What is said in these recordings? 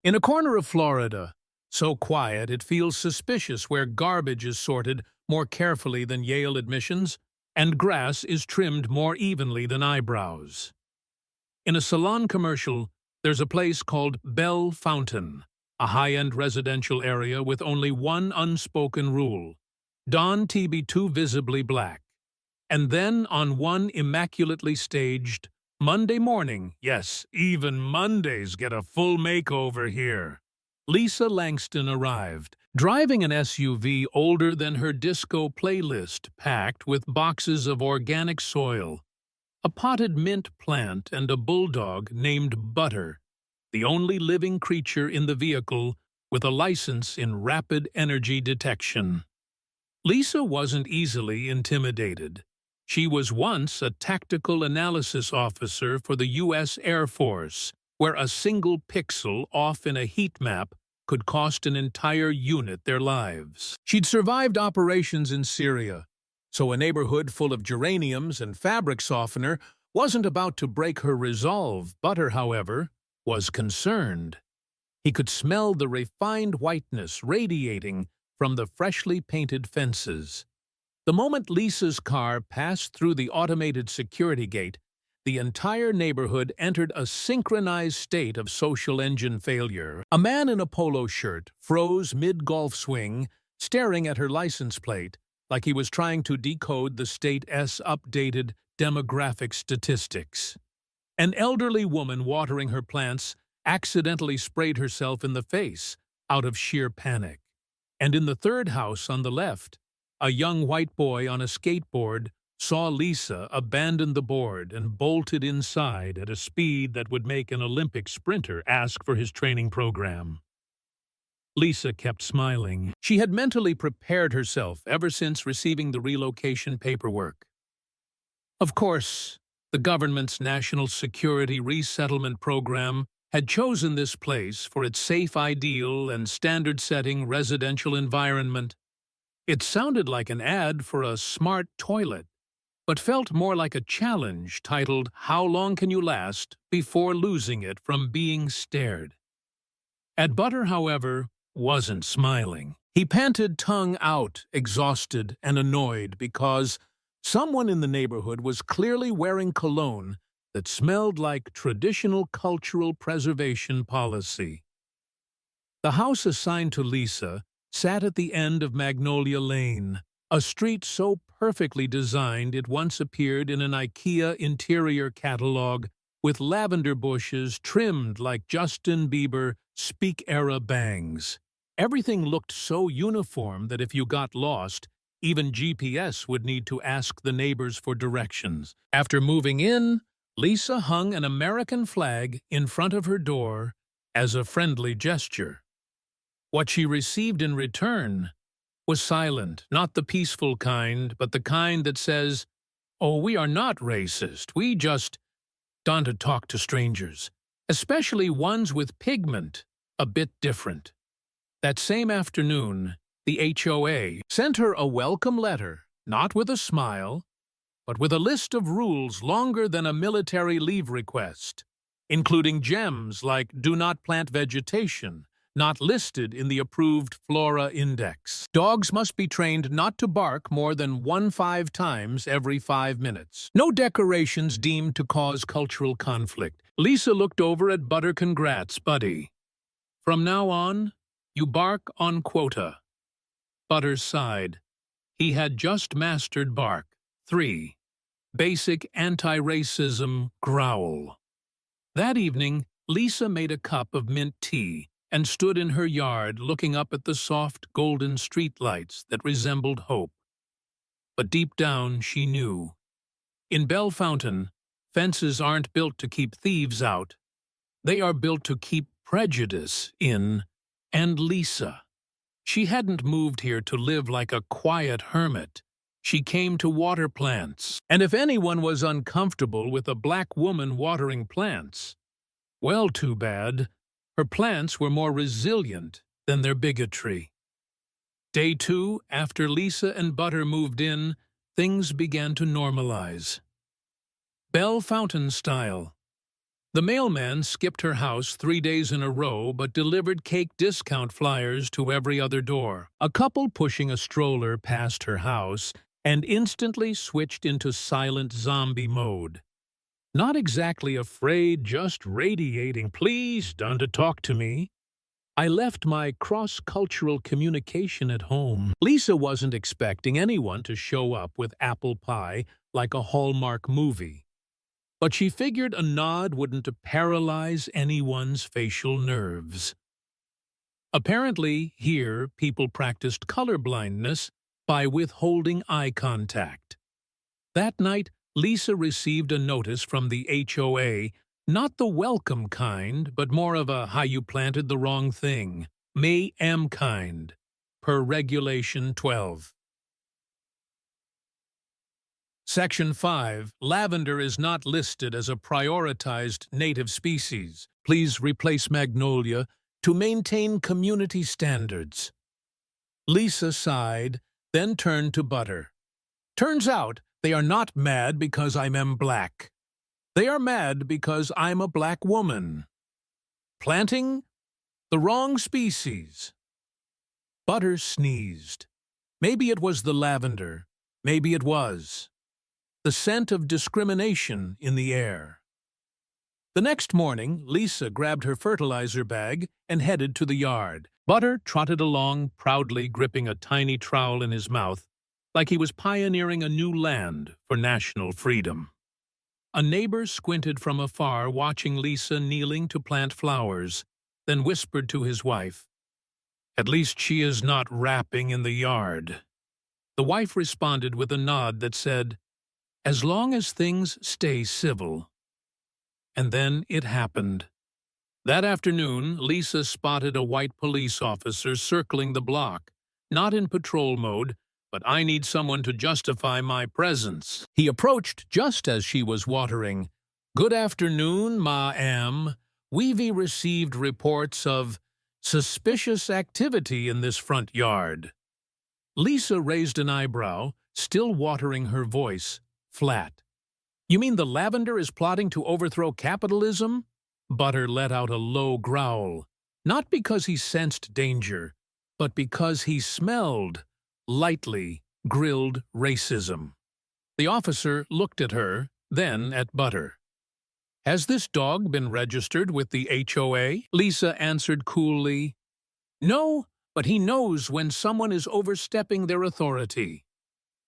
In a corner of Florida, so quiet it feels suspicious, where garbage is sorted more carefully than Yale admissions, and grass is trimmed more evenly than eyebrows. In a salon commercial, there's a place called Belle Fountain, a high-end residential area with only one unspoken rule: don to be too visibly black. And then, on one immaculately staged Monday morning, yes, even Mondays get a full makeover here, Lisa Langston arrived, driving an SUV older than her disco playlist, packed with boxes of organic soil, a potted mint plant, and a bulldog named Butter, the only living creature in the vehicle with a license in rapid energy detection. Lisa wasn't easily intimidated. She was once a tactical analysis officer for the U.S. Air Force, where a single pixel off in a heat map could cost an entire unit their lives. She'd survived operations in Syria, so a neighborhood full of geraniums and fabric softener wasn't about to break her resolve. Butter, however, was concerned. He could smell the refined whiteness radiating from the freshly painted fences. The moment Lisa's car passed through the automated security gate, the entire neighborhood entered a synchronized state of social engine failure. A man in a polo shirt froze mid-golf swing, staring at her license plate like he was trying to decode the state's updated demographic statistics. An elderly woman watering her plants accidentally sprayed herself in the face out of sheer panic. And in the third house on the left, a young white boy on a skateboard saw Lisa abandon the board and bolted inside at a speed that would make an Olympic sprinter ask for his training program. Lisa kept smiling. She had mentally prepared herself ever since receiving the relocation paperwork. Of course, the government's National Security Resettlement Program had chosen this place for its safe, ideal, and standard-setting residential environment. It sounded like an ad for a smart toilet, but felt more like a challenge titled "How long can you last before losing it from being stared?" Ed Butter, however, wasn't smiling. He panted, tongue out, exhausted and annoyed because someone in the neighborhood was clearly wearing cologne that smelled like traditional cultural preservation policy. The house assigned to Lisa sat at the end of Magnolia Lane, a street so perfectly designed it once appeared in an IKEA interior catalog, with lavender bushes trimmed like Justin Bieber speak-era bangs. Everything looked so uniform that if you got lost, even GPS would need to ask the neighbors for directions. After moving in, Lisa hung an American flag in front of her door as a friendly gesture. What she received in return was silent, not the peaceful kind, but the kind that says, "Oh, we are not racist, we just don't talk to strangers, especially ones with pigment a bit different." That same afternoon, the H.O.A. sent her a welcome letter, not with a smile, but with a list of rules longer than a military leave request, including gems like do not plant vegetation, not listed in the approved Flora Index. Dogs must be trained not to bark more than 15 times every 5 minutes. No decorations deemed to cause cultural conflict. Lisa looked over at Butter. "Congrats, buddy. From now on, you bark on quota." Butter sighed. He had just mastered bark 3. Basic anti-racism growl. That evening, Lisa made a cup of mint tea and stood in her yard looking up at the soft golden streetlights that resembled hope. But deep down she knew. In Belle Fountain, fences aren't built to keep thieves out. They are built to keep prejudice in. And Lisa. She hadn't moved here to live like a quiet hermit. She came to water plants. And if anyone was uncomfortable with a black woman watering plants, well, too bad. Her plants were more resilient than their bigotry. Day 2, after Lisa and Butter moved in, things began to normalize. Belle Fountain style. The mailman skipped her house 3 days in a row but delivered cake discount flyers to every other door. A couple pushing a stroller passed her house and instantly switched into silent zombie mode. Not exactly afraid, just radiating, "Please, done to talk to me." I left my cross-cultural communication at home. Lisa wasn't expecting anyone to show up with apple pie like a Hallmark movie, but she figured a nod wouldn't paralyze anyone's facial nerves. Apparently, here, people practiced colorblindness by withholding eye contact. That night, Lisa received a notice from the H.O.A., not the welcome kind, but more of a "how you planted the wrong thing, may am kind," per Regulation 12. Section 5. Lavender is not listed as a prioritized native species. Please replace magnolia to maintain community standards. Lisa sighed, then turned to Butter. Turns out they are not mad because I'm black. They are mad because I'm a black woman. Planting the wrong species. Butter sneezed. Maybe it was the lavender. Maybe it was the scent of discrimination in the air. The next morning, Lisa grabbed her fertilizer bag and headed to the yard. Butter trotted along, proudly gripping a tiny trowel in his mouth, like he was pioneering a new land for national freedom. A neighbor squinted from afar, watching Lisa kneeling to plant flowers, then whispered to his wife, "At least she is not rapping in the yard." The wife responded with a nod that said, "As long as things stay civil." And then it happened. That afternoon, Lisa spotted a white police officer circling the block, not in patrol mode, but "I need someone to justify my presence." He approached just as she was watering. "Good afternoon, ma'am. We've received reports of suspicious activity in this front yard." Lisa raised an eyebrow, still watering her voice, flat. "You mean the lavender is plotting to overthrow capitalism?" Butter let out a low growl, not because he sensed danger, but because he smelled lightly grilled racism. The officer looked at her, then at Butter. "Has this dog been registered with the H.O.A.?" Lisa answered coolly, "No, but he knows when someone is overstepping their authority."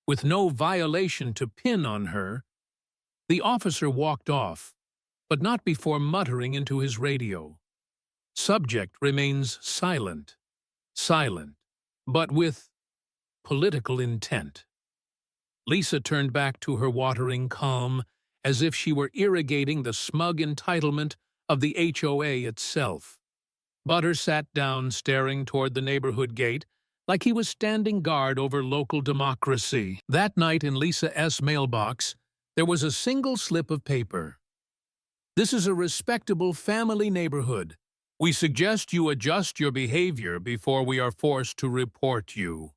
With no violation to pin on her, the officer walked off, but not before muttering into his radio. Subject remains silent, but with political intent. Lisa turned back to her watering calm, as if she were irrigating the smug entitlement of the H.O.A. itself. Butter sat down, staring toward the neighborhood gate, like he was standing guard over local democracy. That night in Lisa S. mailbox, there was a single slip of paper. "This is a respectable family neighborhood. We suggest you adjust your behavior before we are forced to report you."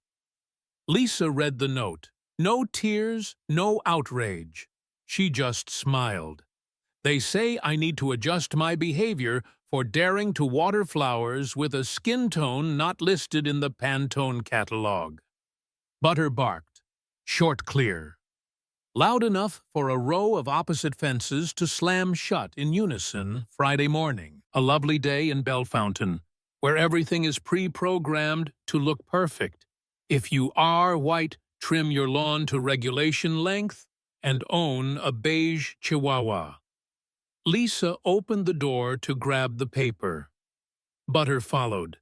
Lisa read the note. No tears, no outrage. She just smiled. "They say I need to adjust my behavior for daring to water flowers with a skin tone not listed in the Pantone catalog." Butter barked. Short, clear. Loud enough for a row of opposite fences to slam shut in unison Friday morning. A lovely day in Belle Fountain, where everything is pre-programmed to look perfect. If you are white, trim your lawn to regulation length and own a beige Chihuahua. Lisa opened the door to grab the paper. Butter followed,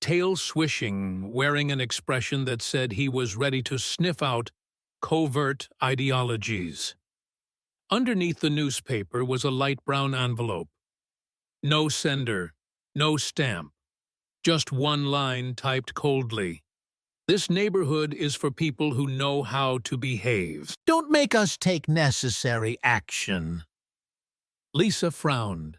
tail swishing, wearing an expression that said he was ready to sniff out covert ideologies. Underneath the newspaper was a light brown envelope. No sender, no stamp, just one line typed coldly. "This neighborhood is for people who know how to behave. Don't make us take necessary action." Lisa frowned.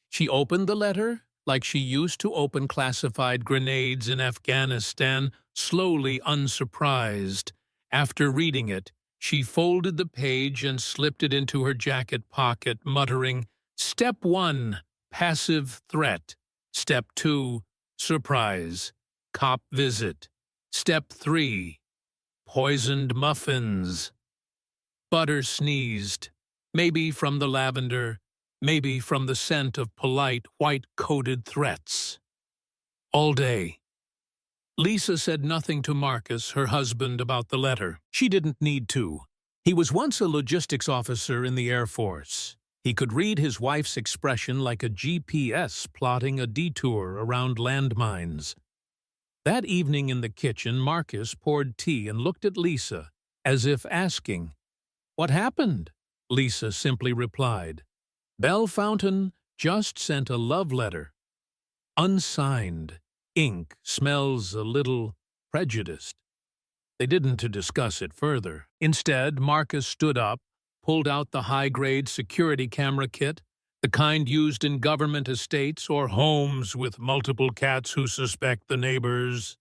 She opened the letter like she used to open classified grenades in Afghanistan, slowly, unsurprised. After reading it, she folded the page and slipped it into her jacket pocket, muttering, Step 1, passive threat. Step 2, surprise, cop visit. Step 3, poisoned muffins. Butter sneezed, maybe from the lavender, maybe from the scent of polite, white-coated threats. All day, Lisa said nothing to Marcus, her husband, about the letter. She didn't need to. He was once a logistics officer in the Air Force. He could read his wife's expression like a GPS plotting a detour around landmines. That evening in the kitchen, Marcus poured tea and looked at Lisa, as if asking, "What happened?" Lisa simply replied, "Belle Fountain just sent a love letter. Unsigned. Ink smells a little prejudiced." They didn't discuss it further. Instead, Marcus stood up, pulled out the high-grade security camera kit, the kind used in government estates or homes with multiple cats who suspect the neighbors.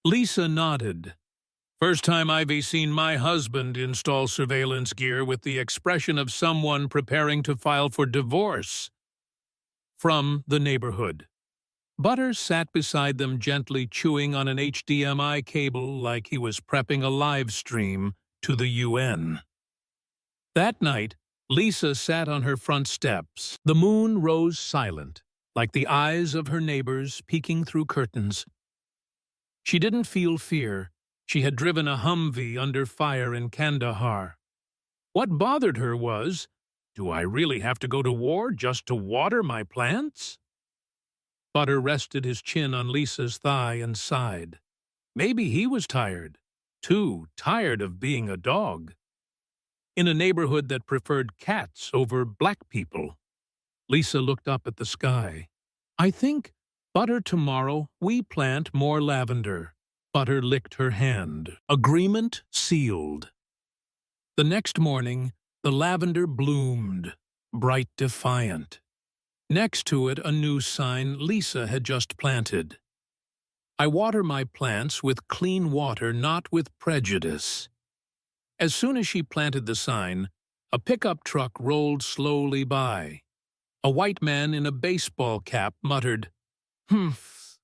Lisa nodded. "First time I've seen my husband install surveillance gear with the expression of someone preparing to file for divorce." From the neighborhood. Butter sat beside them, gently chewing on an HDMI cable like he was prepping a live stream to the UN. That night, Lisa sat on her front steps. The moon rose silent, like the eyes of her neighbors peeking through curtains. She didn't feel fear. She had driven a Humvee under fire in Kandahar. What bothered her was, do I really have to go to war just to water my plants? Butter rested his chin on Lisa's thigh and sighed. Maybe he was tired. Too tired of being a dog. In a neighborhood that preferred cats over black people. Lisa looked up at the sky. "I think, Butter, tomorrow we plant more lavender." Butter licked her hand. Agreement sealed. The next morning, the lavender bloomed, bright defiant. Next to it, a new sign Lisa had just planted. "I water my plants with clean water, not with prejudice." As soon as she planted the sign, a pickup truck rolled slowly by. A white man in a baseball cap muttered, "Humph.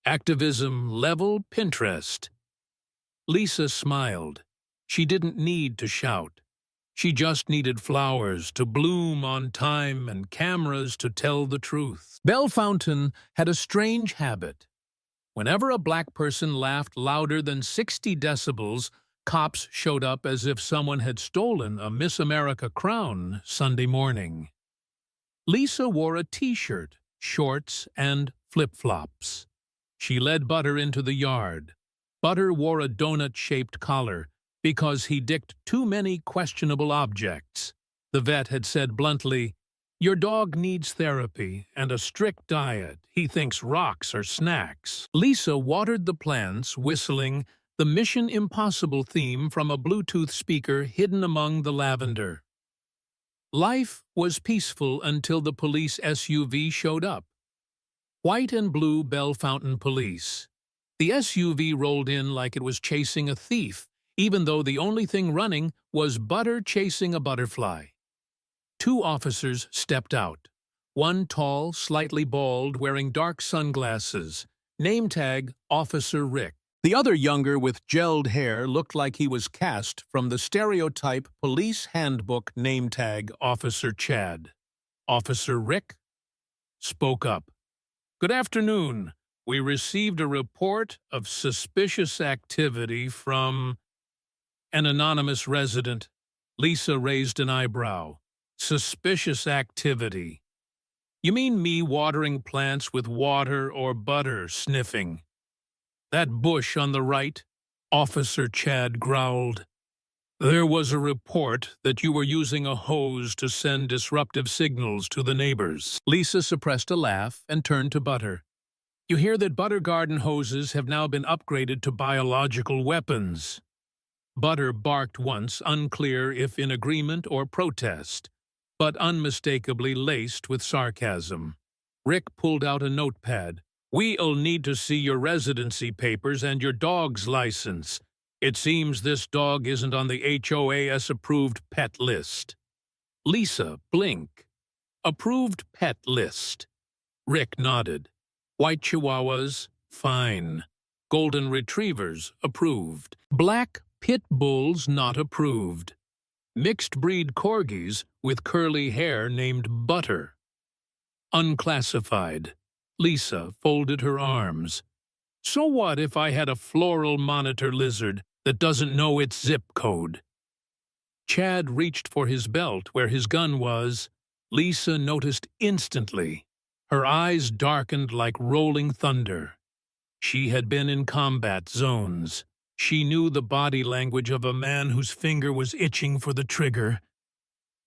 Activism level Pinterest." Lisa smiled. She didn't need to shout. She just needed flowers to bloom on time and cameras to tell the truth. Belle Fountain had a strange habit. Whenever a black person laughed louder than 60 decibels, cops showed up as if someone had stolen a Miss America crown Sunday morning. Lisa wore a t-shirt, shorts, and flip-flops. She led Butter into the yard. Butter wore a donut-shaped collar because he dicked too many questionable objects. The vet had said bluntly, "Your dog needs therapy and a strict diet. He thinks rocks are snacks." Lisa watered the plants, whistling the Mission Impossible theme from a Bluetooth speaker hidden among the lavender. Life was peaceful until the police SUV showed up. White and blue Belle Fountain police. The SUV rolled in like it was chasing a thief, even though the only thing running was Butter chasing a butterfly. Two officers stepped out. One tall, slightly bald, wearing dark sunglasses. Name tag, Officer Rick. The other younger with gelled hair looked like he was cast from the stereotype police handbook name tag, Officer Chad. Officer Rick spoke up. "Good afternoon. We received a report of suspicious activity from..." "An anonymous resident." Lisa raised an eyebrow. "Suspicious activity. You mean me watering plants with water or butter sniffing?" "That bush on the right," Officer Chad growled. "There was a report that you were using a hose to send disruptive signals to the neighbors." Lisa suppressed a laugh and turned to Butter. "You hear that Butter garden hoses have now been upgraded to biological weapons?" Butter barked once, unclear if in agreement or protest, but unmistakably laced with sarcasm. Rick pulled out a notepad. "We'll need to see your residency papers and your dog's license. It seems this dog isn't on the H.O.A.'s approved pet list." Lisa, blink. Approved pet list. Rick nodded. White Chihuahuas, fine. Golden Retrievers, approved. Black Pit Bulls, not approved. Mixed breed Corgis with curly hair named Butter. Unclassified. Lisa folded her arms. So what if I had a floral monitor lizard that doesn't know its zip code? Chad reached for his belt where his gun was. Lisa noticed instantly. Her eyes darkened like rolling thunder. She had been in combat zones. She knew the body language of a man whose finger was itching for the trigger.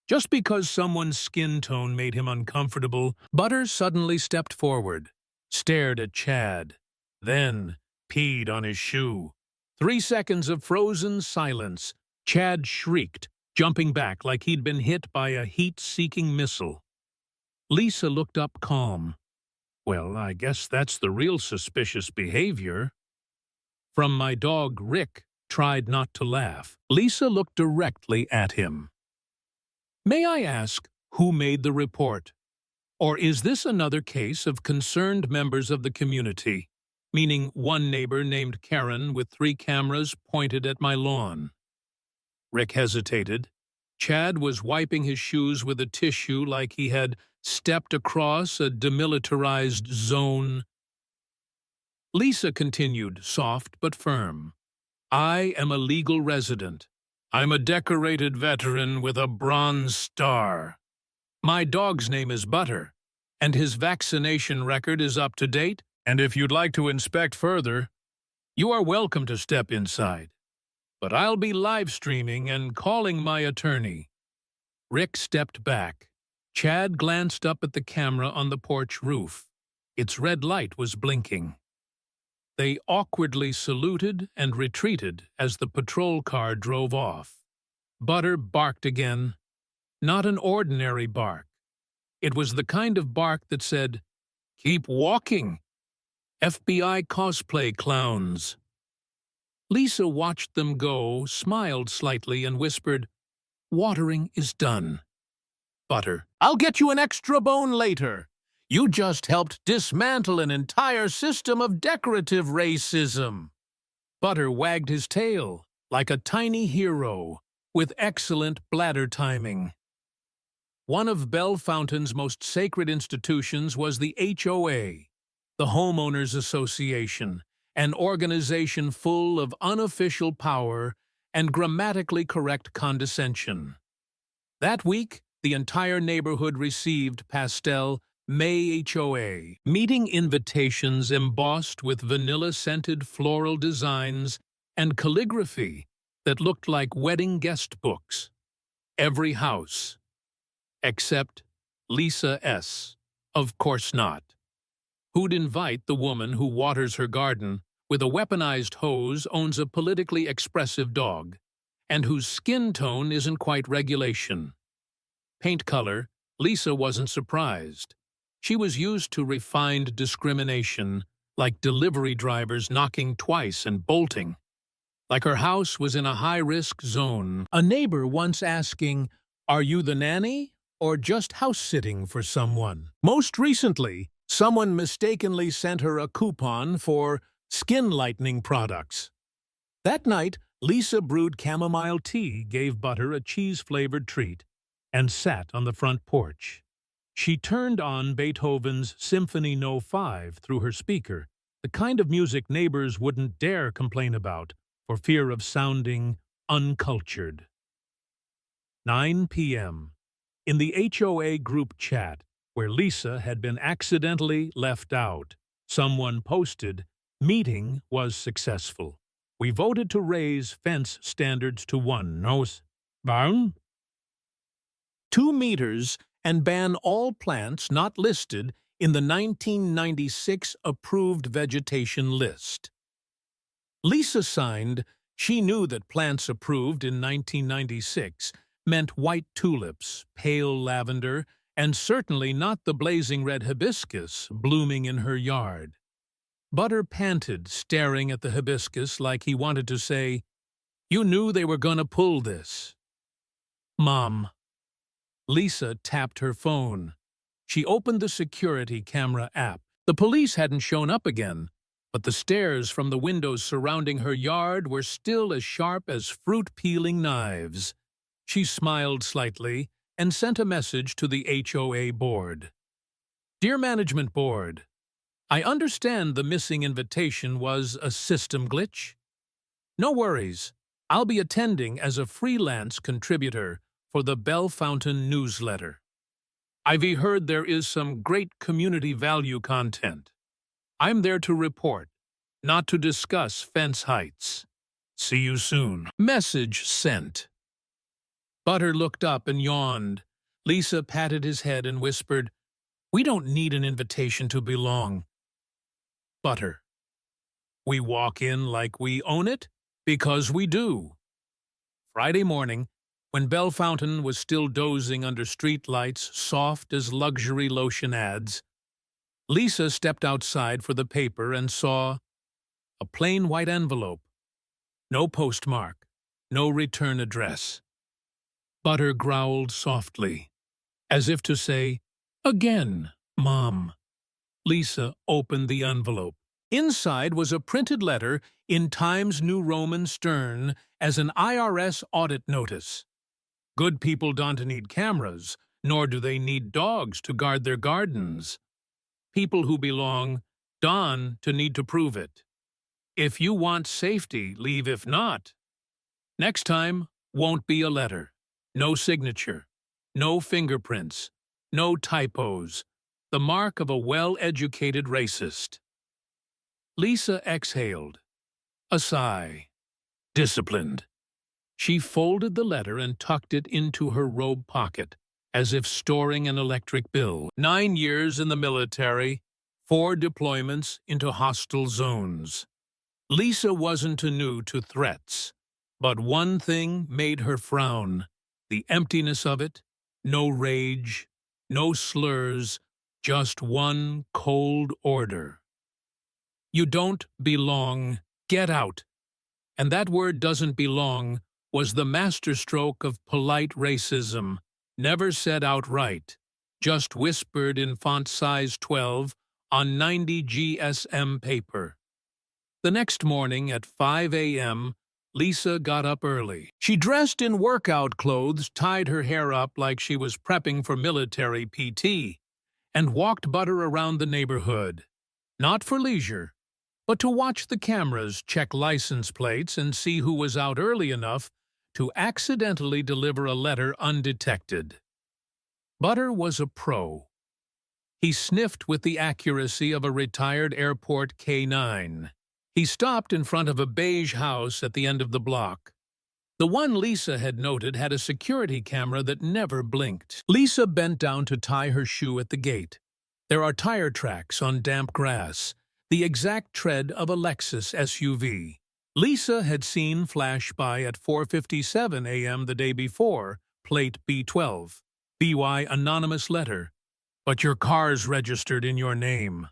Just because someone's skin tone made him uncomfortable, Butter suddenly stepped forward, stared at Chad, then peed on his shoe. 3 seconds of frozen silence. Chad shrieked, jumping back like he'd been hit by a heat-seeking missile. Lisa looked up calm. Well, I guess that's the real suspicious behavior. From my dog, Rick tried not to laugh. Lisa looked directly at him. May I ask who made the report? Or is this another case of concerned members of the community, meaning one neighbor named Karen with 3 cameras pointed at my lawn? Rick hesitated. Chad was wiping his shoes with a tissue like he had stepped across a demilitarized zone. Lisa continued, soft but firm. I am a legal resident. I'm a decorated veteran with a Bronze Star. My dog's name is Butter, and his vaccination record is up to date, and if you'd like to inspect further, you are welcome to step inside. But I'll be live streaming and calling my attorney. Rick stepped back. Chad glanced up at the camera on the porch roof. Its red light was blinking. They awkwardly saluted and retreated as the patrol car drove off. Butter barked again. Not an ordinary bark. It was the kind of bark that said, "Keep walking. FBI cosplay clowns." Lisa watched them go, smiled slightly, and whispered, "Watering is done." Butter, I'll get you an extra bone later. You just helped dismantle an entire system of decorative racism. Butter wagged his tail like a tiny hero with excellent bladder timing. One of Belle Fountain's most sacred institutions was the H.O.A., the Homeowners Association, an organization full of unofficial power and grammatically correct condescension. That week, the entire neighborhood received pastel May H.O.A. meeting invitations embossed with vanilla-scented floral designs and calligraphy that looked like wedding guest books. Every house. Except Lisa S. Of course not. Who'd invite the woman who waters her garden with a weaponized hose, owns a politically expressive dog, and whose skin tone isn't quite regulation? Paint color, Lisa wasn't surprised. She was used to refined discrimination, like delivery drivers knocking twice and bolting. Like her house was in a high-risk zone. A neighbor once asking, "Are you the nanny or just house-sitting for someone?" Most recently, someone mistakenly sent her a coupon for skin-lightening products. That night, Lisa brewed chamomile tea, gave Butter a cheese-flavored treat, and sat on the front porch. She turned on Beethoven's Symphony No. 5 through her speaker, the kind of music neighbors wouldn't dare complain about for fear of sounding uncultured. 9 p.m. In the HOA group chat, where Lisa had been accidentally left out, someone posted, "Meeting was successful. We voted to raise fence standards to 1 bound 2 meters and ban all plants not listed in the 1996 approved vegetation list." Lisa signed. She knew that plants approved in 1996 meant white tulips, pale lavender, and certainly not the blazing red hibiscus blooming in her yard. Butter panted, staring at the hibiscus like he wanted to say, "You knew they were gonna pull this." "Mom." Lisa tapped her phone. She opened the security camera app. The police hadn't shown up again, but the stares from the windows surrounding her yard were still as sharp as fruit-peeling knives. She smiled slightly and sent a message to the H.O.A. board. Dear Management Board, I understand the missing invitation was a system glitch. No worries, I'll be attending as a freelance contributor for the Belle Fountain newsletter. I've heard there is some great community value content. I'm there to report, not to discuss fence heights. See you soon. Message sent. Butter looked up and yawned. Lisa patted his head and whispered, We don't need an invitation to belong. Butter. We walk in like we own it? Because we do. Friday morning, when Belle Fountain was still dozing under street lights soft as luxury lotion ads, Lisa stepped outside for the paper and saw a plain white envelope. No postmark, no return address. Butter growled softly, as if to say, Again, Mom. Lisa opened the envelope. Inside was a printed letter in Times New Roman stern as an IRS audit notice. Good people don't need cameras, nor do they need dogs to guard their gardens. People who belong don't need to prove it. If you want safety, leave. If not. Next time won't be a letter. No signature. No fingerprints. No typos. The mark of a well-educated racist. Lisa exhaled. A sigh. Disciplined. She folded the letter and tucked it into her robe pocket, as if storing an electric bill. 9 years in the military, 4 deployments into hostile zones. Lisa wasn't new to threats, but one thing made her frown. The emptiness of it. No rage, no slurs, just one cold order. You don't belong. Get out. And that word doesn't belong was the masterstroke of polite racism, never said outright, just whispered in font size 12 on 90 GSM paper. The next morning at 5 a.m., Lisa got up early. She dressed in workout clothes, tied her hair up like she was prepping for military PT, and walked Butter around the neighborhood. Not for leisure, but to watch the cameras, check license plates, and see who was out early enough to accidentally deliver a letter undetected. Butter was a pro. He sniffed with the accuracy of a retired airport K-9. He stopped in front of a beige house at the end of the block. The one Lisa had noted had a security camera that never blinked. Lisa bent down to tie her shoe at the gate. There are tire tracks on damp grass, the exact tread of a Lexus SUV. Lisa had seen flash by at 4:57 a.m. the day before, plate B12. BY anonymous letter. But your car's registered in your name.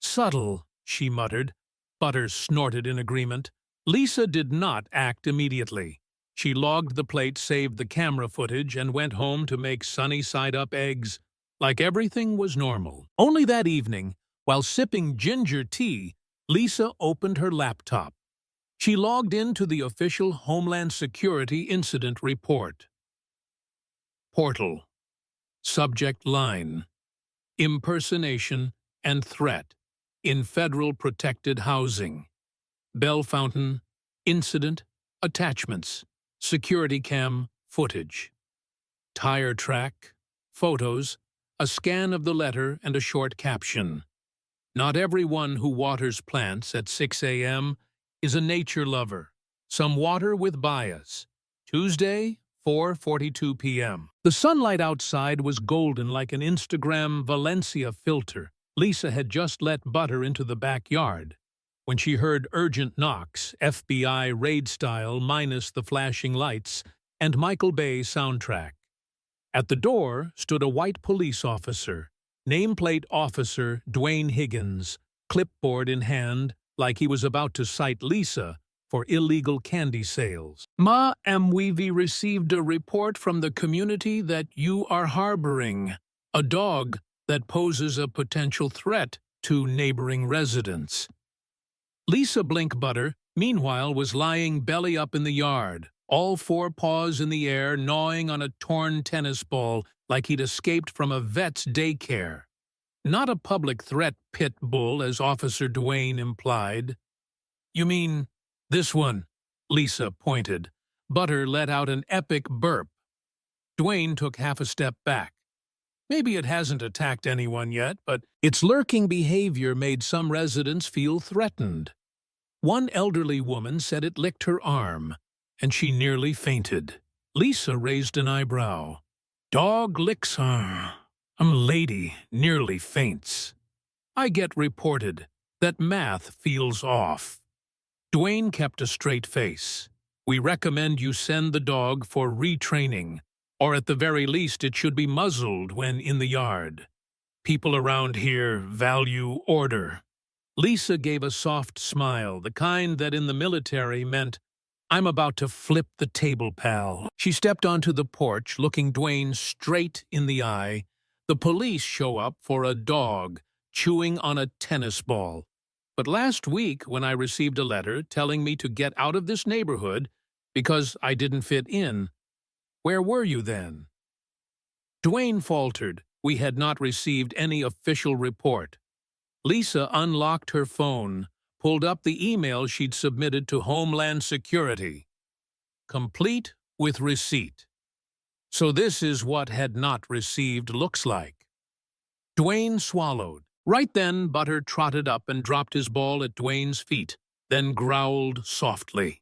Subtle, she muttered. Butter snorted in agreement. Lisa did not act immediately. She logged the plate, saved the camera footage, and went home to make sunny-side-up eggs, like everything was normal. Only that evening, while sipping ginger tea, Lisa opened her laptop. She logged into the official Homeland Security Incident Report. Portal. Subject line. Impersonation and threat in federal protected housing. Belle Fountain. Incident. Attachments. Security cam footage. Tire track. Photos. A scan of the letter and a short caption. Not everyone who waters plants at 6 a.m. is a nature lover. Some water with bias. Tuesday, 4:42 p.m. The sunlight outside was golden like an Instagram Valencia filter. Lisa had just let Butter into the backyard when she heard urgent knocks, FBI raid style minus the flashing lights, and Michael Bay soundtrack. At the door stood a white police officer, nameplate Officer Dwayne Higgins, clipboard in hand, like he was about to cite Lisa for illegal candy sales. We've received a report from the community that you are harboring a dog that poses a potential threat to neighboring residents. Lisa Blinkbutter, meanwhile, was lying belly up in the yard, all four paws in the air, gnawing on a torn tennis ball like he'd escaped from a vet's daycare. Not a public threat pit bull, as Officer Duane implied. "You mean this one?" Lisa pointed. Butter let out an epic burp. Duane took half a step back. Maybe it hasn't attacked anyone yet, but its lurking behavior made some residents feel threatened. One elderly woman said it licked her arm, and she nearly fainted. Lisa raised an eyebrow. "Dog licks arm. A lady nearly faints. I get reported that math feels off." Duane kept a straight face. "We recommend you send the dog for retraining, or at the very least it should be muzzled when in the yard. People around here value order." Lisa gave a soft smile, the kind that in the military meant, "I'm about to flip the table, pal." She stepped onto the porch, looking Duane straight in the eye. The police show up for a dog chewing on a tennis ball. But last week, when I received a letter telling me to get out of this neighborhood because I didn't fit in, where were you then? Duane faltered. We had not received any official report. Lisa unlocked her phone, pulled up the email she'd submitted to Homeland Security. Complete with receipt. So this is what had not received looks like. Duane swallowed. Right then, Butter trotted up and dropped his ball at Duane's feet, then growled softly.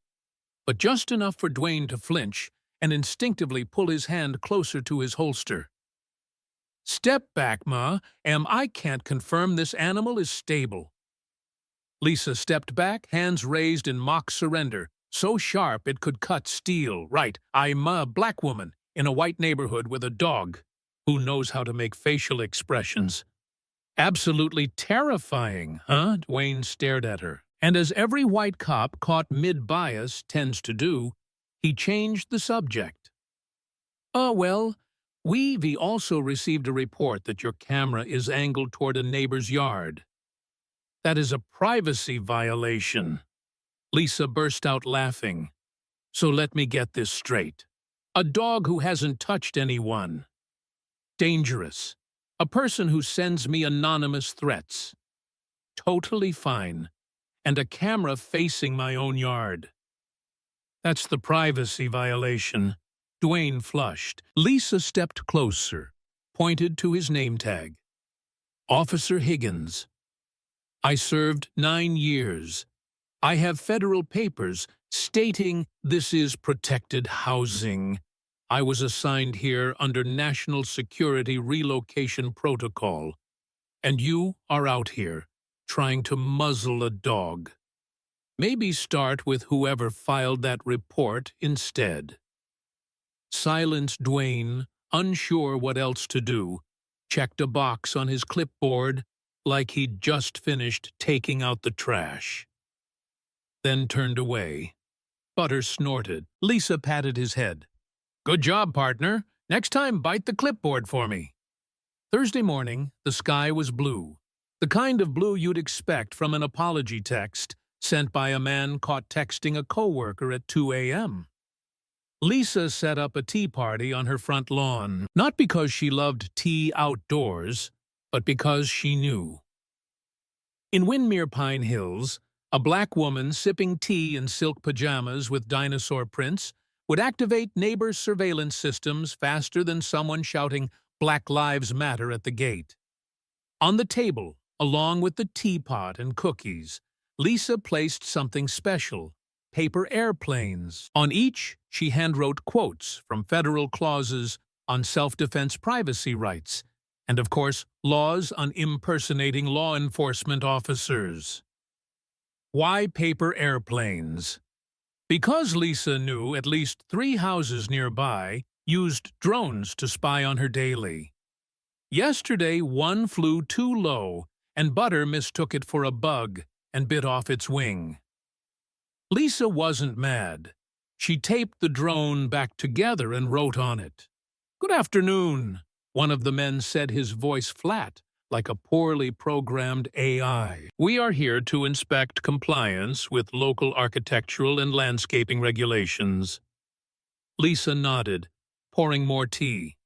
But just enough for Duane to flinch and instinctively pull his hand closer to his holster. "Step back, Ma. I can't confirm this animal is stable." Lisa stepped back, hands raised in mock surrender, so sharp it could cut steel. "Right, I'm a black woman in a white neighborhood with a dog who knows how to make facial expressions." "Absolutely terrifying, huh?" Duane stared at her. And as every white cop caught mid-bias tends to do, he changed the subject. "Oh, well, we also received a report that your camera is angled toward a neighbor's yard. That is a privacy violation." Lisa burst out laughing. "So let me get this straight. A dog who hasn't touched anyone. Dangerous. A person who sends me anonymous threats. Totally fine. And a camera facing my own yard. That's the privacy violation." Duane flushed. Lisa stepped closer, pointed to his name tag. "Officer Higgins. I served 9 years. I have federal papers stating this is protected housing. I was assigned here under National Security Relocation Protocol. And you are out here, trying to muzzle a dog. Maybe start with whoever filed that report instead." Silenced Duane, unsure what else to do, checked a box on his clipboard like he'd just finished taking out the trash. Then turned away. Butter snorted. Lisa patted his head. "Good job, partner. Next time, bite the clipboard for me." Thursday morning, the sky was blue. The kind of blue you'd expect from an apology text sent by a man caught texting a coworker at 2 a.m. Lisa set up a tea party on her front lawn, not because she loved tea outdoors, but because she knew. In Winmere Pine Hills, a black woman sipping tea in silk pajamas with dinosaur prints would activate neighbor surveillance systems faster than someone shouting "Black Lives Matter" at the gate. On the table, along with the teapot and cookies, Lisa placed something special: paper airplanes. On each, she handwrote quotes from federal clauses on self-defense privacy rights, and of course, laws on impersonating law enforcement officers. Why paper airplanes? Because Lisa knew at least 3 houses nearby used drones to spy on her daily. Yesterday, one flew too low, and Butter mistook it for a bug and bit off its wing. Lisa wasn't mad. She taped the drone back together and wrote on it, "Good afternoon. One of the men said, his voice flat, like a poorly programmed AI. "We are here to inspect compliance with local architectural and landscaping regulations." Lisa nodded, pouring more tea.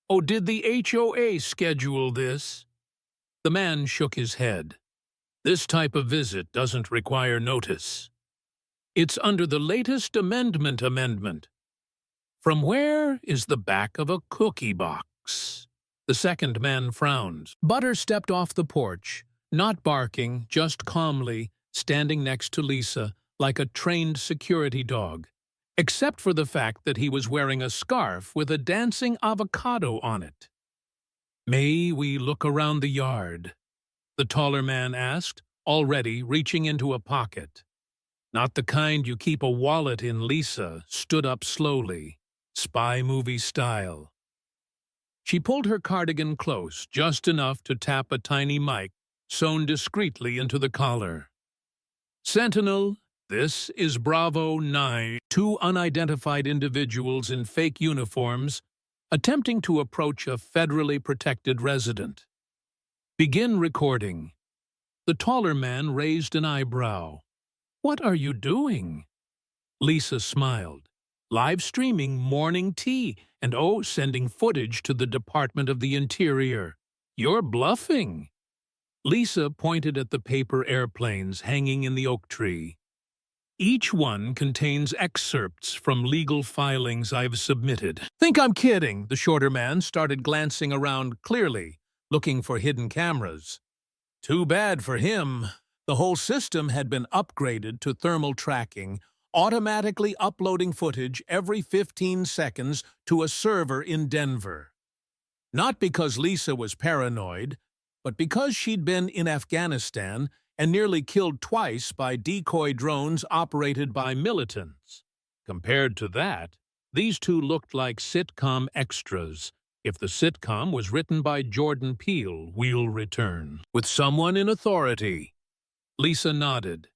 "Oh, did the H.O.A. schedule this?" The man shook his head. "This type of visit doesn't require notice. It's under the latest amendment. From where is the back of a cookie box?" The second man frowned. Butter stepped off the porch, not barking, just calmly, standing next to Lisa like a trained security dog, except for the fact that he was wearing a scarf with a dancing avocado on it. "May we look around the yard?" the taller man asked, already reaching into a pocket. "Not the kind you keep a wallet in." Lisa stood up slowly, spy movie style. She pulled her cardigan close, just enough to tap a tiny mic sewn discreetly into the collar. "Sentinel, this is Bravo 9. Two unidentified individuals in fake uniforms attempting to approach a federally protected resident. Begin recording." The taller man raised an eyebrow. "What are you doing?" Lisa smiled. "Live streaming morning tea and sending footage to the Department of the Interior. You're bluffing." Lisa pointed at the paper airplanes hanging in the oak tree. "Each one contains excerpts from legal filings I've submitted." "Think I'm kidding?" The shorter man started glancing around clearly, looking for hidden cameras. Too bad for him. The whole system had been upgraded to thermal tracking, automatically uploading footage every 15 seconds to a server in Denver. Not because Lisa was paranoid, but because she'd been in Afghanistan and nearly killed twice by decoy drones operated by militants. Compared to that, these two looked like sitcom extras. If the sitcom was written by Jordan Peele, we'll return. "With someone in authority." Lisa nodded.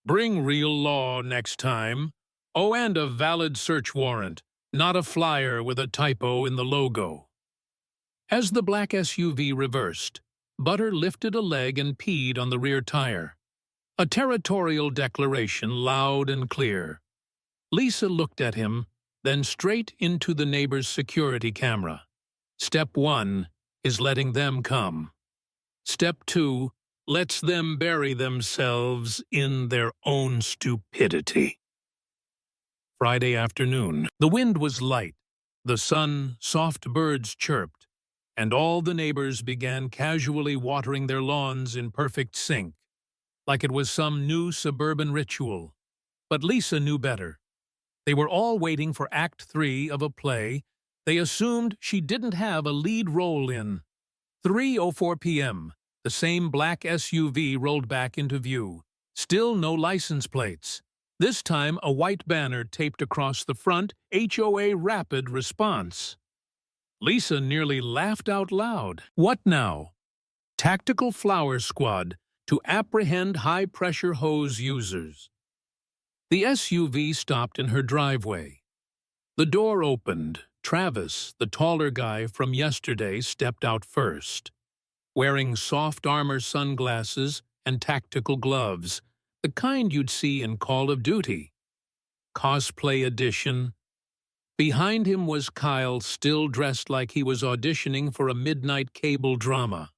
"Bring real law next time. And a valid search warrant, not a flyer with a typo in the logo." As the black SUV reversed, Butter lifted a leg and peed on the rear tire. A territorial declaration, loud and clear. Lisa looked at him, then straight into the neighbor's security camera. Step 1 is letting them come. Step 2 lets them bury themselves in their own stupidity. Friday afternoon. The wind was light. The sun, soft birds chirped, and all the neighbors began casually watering their lawns in perfect sync, like it was some new suburban ritual. But Lisa knew better. They were all waiting for Act 3 of a play they assumed she didn't have a lead role in. 3:04 p.m., the same black SUV rolled back into view. Still no license plates. This time a white banner taped across the front, H.O.A. Rapid Response. Lisa nearly laughed out loud. What now? Tactical Flower Squad to apprehend high-pressure hose users. The SUV stopped in her driveway. The door opened. Travis, the taller guy from yesterday, stepped out first, wearing soft armor sunglasses and tactical gloves, the kind you'd see in Call of Duty. Cosplay edition. Behind him was Kyle, still dressed like he was auditioning for a midnight cable drama.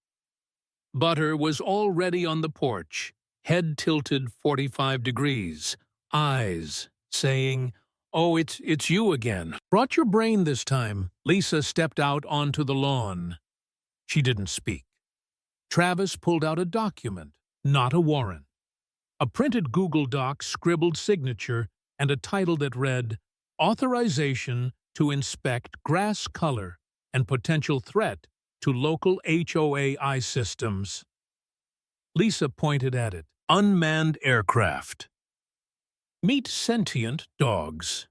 Butter was already on the porch, head tilted 45 degrees, eyes saying, "Oh, it's you again. Brought your brain this time." Lisa stepped out onto the lawn. She didn't speak. Travis pulled out a document, not a warrant. A printed Google Doc scribbled signature and a title that read, "Authorization to inspect grass color and potential threat to local H.O.A. systems." Lisa pointed at it. "Unmanned aircraft. Meet sentient dogs.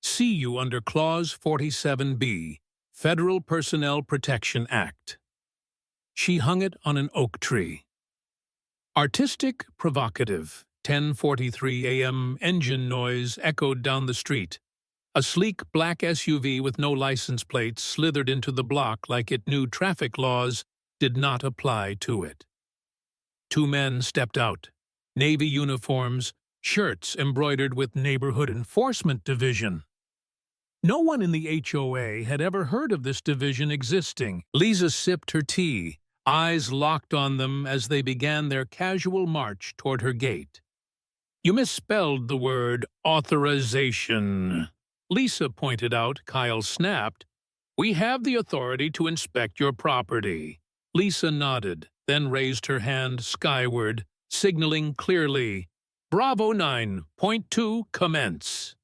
See you under Clause 47B, Federal Personnel Protection Act." She hung it on an oak tree. Artistic, provocative. 10:43 a.m. engine noise echoed down the street. A sleek black SUV with no license plates slithered into the block like it knew traffic laws did not apply to it. Two men stepped out. Navy uniforms, shirts embroidered with Neighborhood Enforcement Division. No one in the H.O.A. had ever heard of this division existing. Lisa sipped her tea, eyes locked on them as they began their casual march toward her gate. "You misspelled the word authorization," Lisa pointed out. Kyle snapped. "We have the authority to inspect your property." Lisa nodded, then raised her hand skyward, signaling clearly, "Bravo 9.2, commence."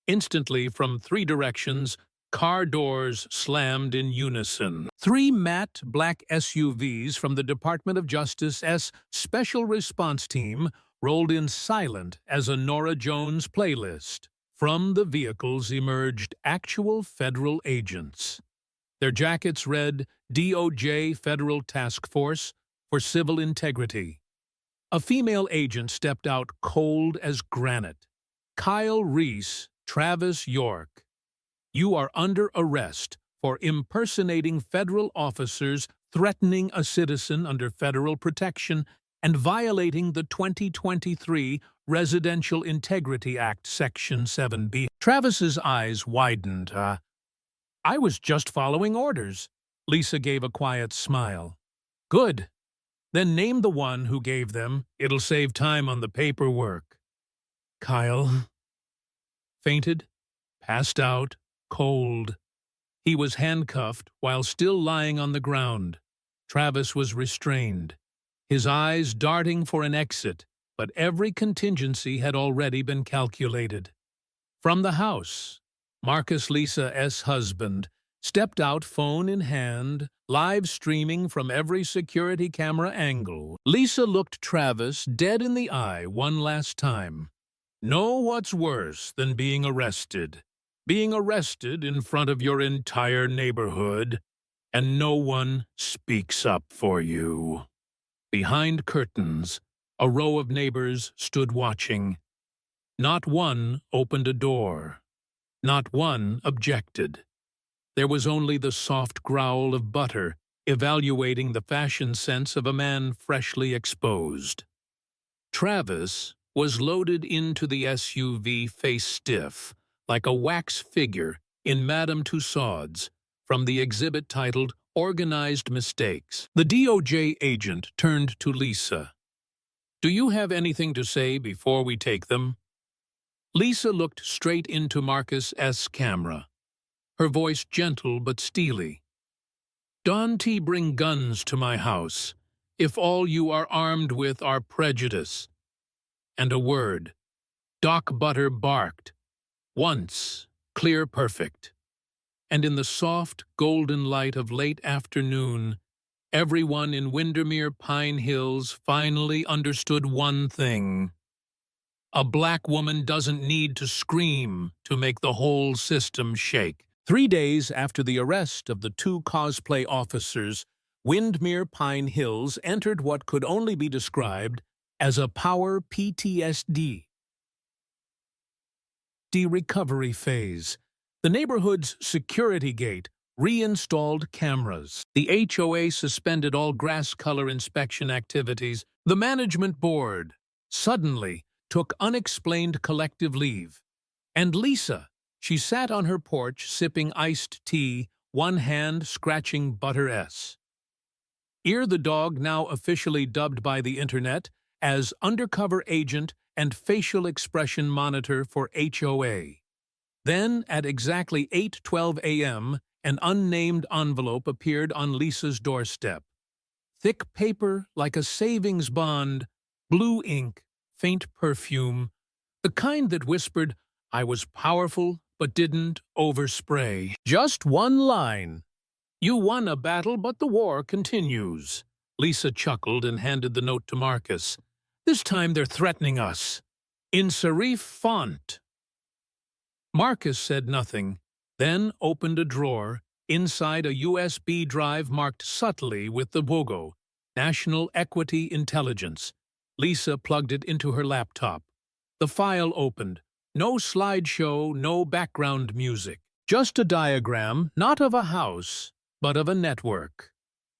Instantly, from three directions, car doors slammed in unison. Three matte black SUVs from the Department of Justice's Special Response Team rolled in silent as a Norah Jones playlist. From the vehicles emerged actual federal agents. Their jackets read DOJ Federal Task Force for Civil Integrity. A female agent stepped out cold as granite. "Kyle Reese, Travis York, you are under arrest for impersonating federal officers, threatening a citizen under federal protection, and violating the 2023 Residential Integrity Act, Section 7B. Travis's eyes widened. "I was just following orders." Lisa gave a quiet smile. "Good. Then name the one who gave them. It'll save time on the paperwork." Kyle fainted, passed out, cold. He was handcuffed while still lying on the ground. Travis was restrained, his eyes darting for an exit, but every contingency had already been calculated. From the house, Marcus, Lisa's husband, stepped out, phone in hand, live streaming from every security camera angle. Lisa looked Travis dead in the eye one last time. "Know what's worse than being arrested? Being arrested in front of your entire neighborhood, and no one speaks up for you." Behind curtains, a row of neighbors stood watching. Not one opened a door. Not one objected. There was only the soft growl of butter evaluating the fashion sense of a man freshly exposed. Travis was loaded into the SUV, face stiff, like a wax figure in Madame Tussauds, from the exhibit titled Organized Mistakes. The DOJ agent turned to Lisa. "Do you have anything to say before we take them?" Lisa looked straight into Marcus's camera, her voice gentle but steely. "Don't bring guns to my house, if all you are armed with are prejudice." And a word. Doc Butter barked. Once, clear, perfect. And in the soft, golden light of late afternoon, everyone in Windermere Pine Hills finally understood one thing. A black woman doesn't need to scream to make the whole system shake. 3 days after the arrest of the two cosplay officers, Windermere Pine Hills entered what could only be described as a power PTSD recovery phase. The neighborhood's security gate reinstalled cameras. The H.O.A. suspended all grass color inspection activities. The management board suddenly took unexplained collective leave. And Lisa, she sat on her porch sipping iced tea, one hand scratching Butter S. Ear the dog, now officially dubbed by the internet as undercover agent and facial expression monitor for H.O.A. Then, at exactly 8:12 a.m., an unnamed envelope appeared on Lisa's doorstep. Thick paper like a savings bond, blue ink, faint perfume, the kind that whispered, "I was powerful but didn't overspray." Just one line. "You won a battle, but the war continues." Lisa chuckled and handed the note to Marcus. "This time they're threatening us. In serif font." Marcus said nothing, then opened a drawer. Inside, a USB drive marked subtly with the logo, National Equity Intelligence. Lisa plugged it into her laptop. The file opened, No slideshow, no background music. Just a diagram, not of a house, but of a network.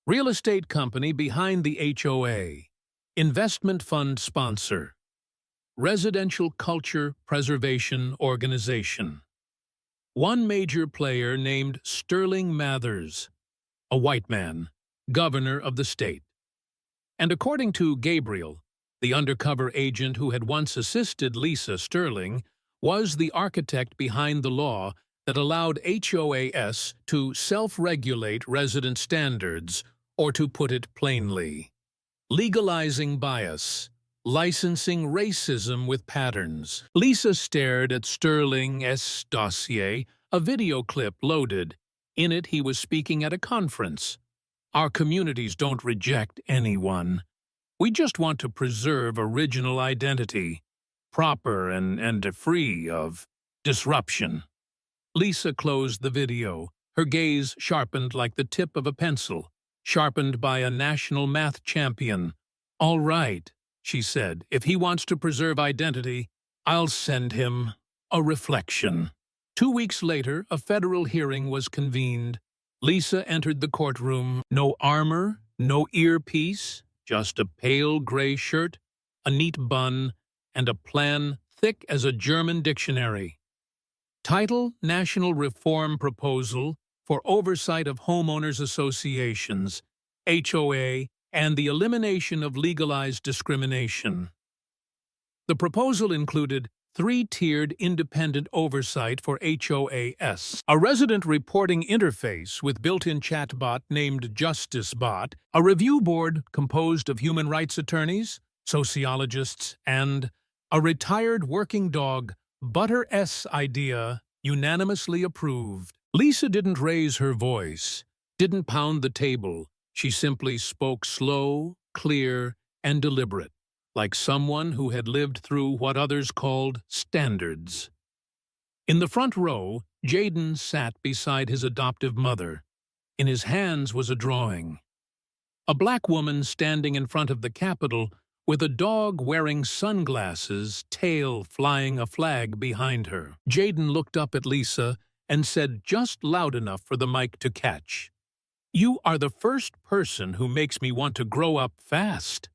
Real estate company behind the H.O.A. Investment fund sponsor. Residential Culture Preservation Organization. One major player named Sterling Mathers, a white man, governor of the state. And according to Gabriel, the undercover agent who had once assisted Lisa Sterling, was the architect behind the law that allowed HOAS to self-regulate resident standards, or to put it plainly, legalizing bias, licensing racism with patterns. Lisa stared at Sterling's dossier, a video clip loaded. In it, he was speaking at a conference. Our communities don't reject anyone. We just want to preserve original identity, proper and free of disruption. Lisa closed the video, her gaze sharpened like the tip of a pencil, sharpened by a national math champion. "All right," she said, "if he wants to preserve identity, I'll send him a reflection." 2 weeks later, a federal hearing was convened. Lisa entered the courtroom. No armor, no earpiece, just a pale gray shirt, a neat bun, and a plan thick as a German dictionary. Title: National Reform Proposal for Oversight of Homeowners Associations, H.O.A., and the Elimination of Legalized Discrimination. The proposal included 3-tiered independent oversight for HOAS, a resident reporting interface with built-in chatbot named JusticeBot, a review board composed of human rights attorneys, sociologists, and a retired working dog. Butter's idea unanimously approved. Lisa didn't raise her voice, didn't pound the table. She simply spoke slow, clear, and deliberate, like someone who had lived through what others called standards. In the front row, Jaden sat beside his adoptive mother. In his hands was a drawing. A black woman standing in front of the Capitol with a dog wearing sunglasses, tail flying a flag behind her. Jaden looked up at Lisa and said just loud enough for the mic to catch, "You are the first person who makes me want to grow up fast."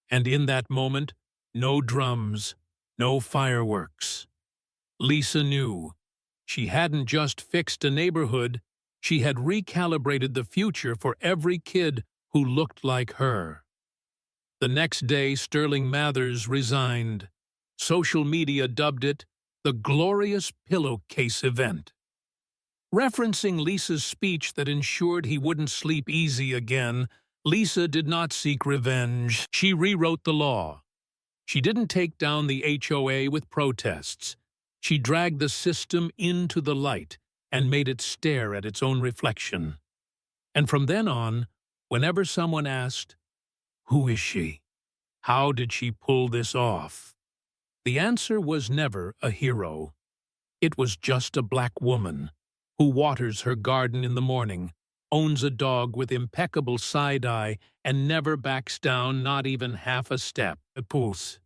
And in that moment, no drums, no fireworks. Lisa knew. She hadn't just fixed a neighborhood, she had recalibrated the future for every kid who looked like her. The next day, Sterling Mathers resigned. Social media dubbed it the glorious pillowcase event. Referencing Lisa's speech that ensured he wouldn't sleep easy again, Lisa did not seek revenge. She rewrote the law. She didn't take down the H.O.A. with protests. She dragged the system into the light and made it stare at its own reflection. And from then on, whenever someone asked, "Who is she? How did she pull this off?" the answer was never a hero. It was just a black woman who waters her garden in the morning, owns a dog with impeccable side-eye, and never backs down, not even half a step. A pulse.